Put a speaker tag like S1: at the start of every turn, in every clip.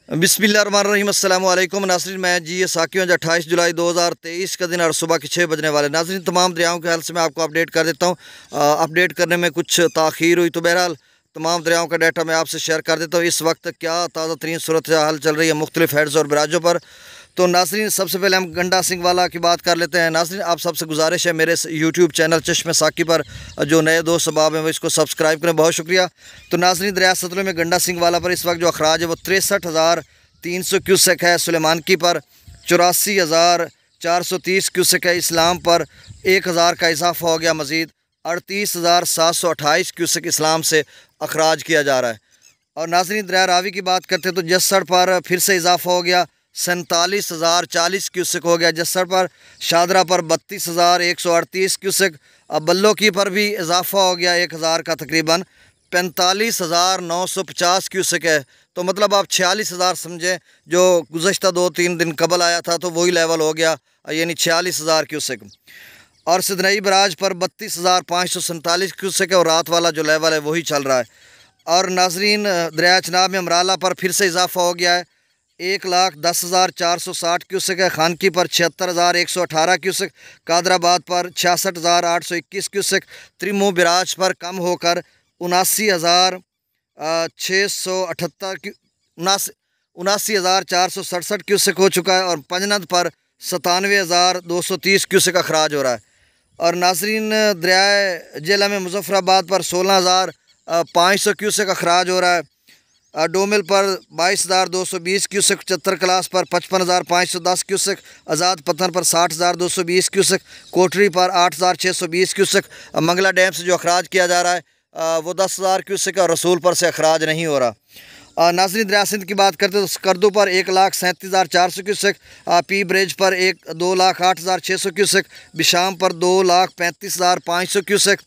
S1: बिस्मिल्लाहिर्रहमानिर्रहीम। अस्सलाम वालेकुम नाज़रीन, मैं जी साकियों 28 जुलाई 2023 का दिन और सुबह के 6 बजने वाले। नाज़रीन, तमाम दरियाओं के हाल से मैं आपको अपडेट कर देता हूँ। अपडेट करने में कुछ ताख़ीर हुई तो बहरहाल तमाम दरियाओं का डाटा मैं आपसे शेयर कर देता हूँ। इस वक्त क्या ताज़ा तरीन सूरत हाल चल रही है मुख्तलिफ हेड्स और बराजों पर। तो नाज़रीन, सबसे पहले हम गंडा सिंह वाला की बात कर लेते हैं। नाज़रीन, आप सबसे गुजारिश है, मेरे यूट्यूब चैनल चश्मे साकी पर जो नए दोस्त सबाब हैं वो इसको सब्सक्राइब करें, बहुत शुक्रिया। तो नाज़रीन, दरिया सतलुज में गंडा सिंह वाला पर इस वक्त जो अखराज है वो 63,300 क्यूसेक है। सुलेमानकी पर 84,430 क्यूसेक है। इस्लाम पर 1,000 का इजाफा हो गया। मज़ीद 38,728 क्यूसेक इस्लाम से अखराज किया जा रहा है। और नाज़रीन, दरिया रावी की बात करते हैं तो जस्सड़ पर फिर से इजाफा हो गया, 47,040 क्यूसेक हो गया जस्सड़ पर। शादरा पर 32,138 क्यूसेक। अब बल्लो की पर भी इजाफा हो गया 1,000 का, तकरीबन 45,950 क्यूसेक है। तो मतलब आप 46,000 समझें, जो गुज़श्ता 2-3 दिन कबल आया था तो वही लेवल हो गया, यानी 46,000 क्यूसेक। और सिदनई बराज पर 32,547 क्यूसेक है और रात वाला जो लेवल है वही चल रहा है। और नाज़रीन, दरिया चनाब में अमराला पर फिर से इजाफा हो गया है, 1,10,460 क्यूसेक है। खानकी पर 76,118 क्यूसेक। कादराबाद पर 66,821 क्यूसेक। त्रिमो बिराज पर कम होकर 79,678 79,467 क्यूसेक हो चुका है। और पंजनद पर 97,230 क्यूसेक अखराज हो रहा है। और नाज़रीन, दरिया जिला में मुजफ्फराबाद पर 16,500 क्यूसेक अखराज हो रहा है। डोमिल पर 22,220 क्यूसेक। 75 क्लास पर 55,510 क्यूसेक। आज़ाद पत्थर पर 60,220 क्यूसेक। कोटरी पर 8,620 क्यूसेक। मंगला डैम से जो अखराज किया जा रहा है वो 10,000 क्यूसेक और रसूल पर से अखराज नहीं हो रहा। नाज़रीन, दरिया सिंध की बात करते हैं तो स्कर्दू पर 1,37,400 क्यूसेक। पी ब्रिज पर 2,08,600 क्यूसेक। बिशाम पर 2,35,500 क्यूसेक।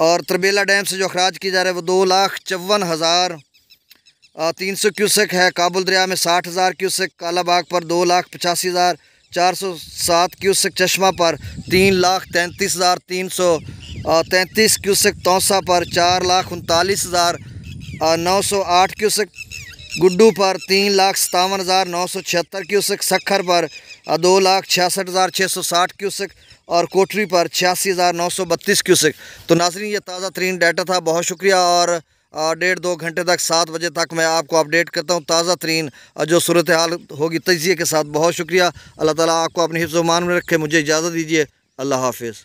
S1: और तरबेला डैम से जो अखराज किया जा रहा है वो 2,54,300 क्यूसेक है। काबुल दरिया में 60,000 क्यूसेक। कालाबाग पर 2,85,407 क्यूसेक। चश्मा पर 3,33,333 क्यूसेक। तौसा पर 4,39,908 क्यूसेक। गुड्डू पर 3,57,976 क्यूसेक। सखर पर 2,66,660 क्यूसेक। और कोटरी पर 86,932 क्यूसेक। तो नाज़रीन, ये ताज़ा तरीन डाटा था, बहुत शुक्रिया। और 1.5-2 घंटे तक 7 बजे तक मैं आपको अपडेट करता हूँ ताज़ा तरीन जो सूरत हाल होगी तजिए के साथ। बहुत शुक्रिया। अल्लाह ताला आपको अपने हिफ्ज़-ओ-मान में रखे। मुझे इजाज़त दीजिए। अल्लाह हाफ़िज़।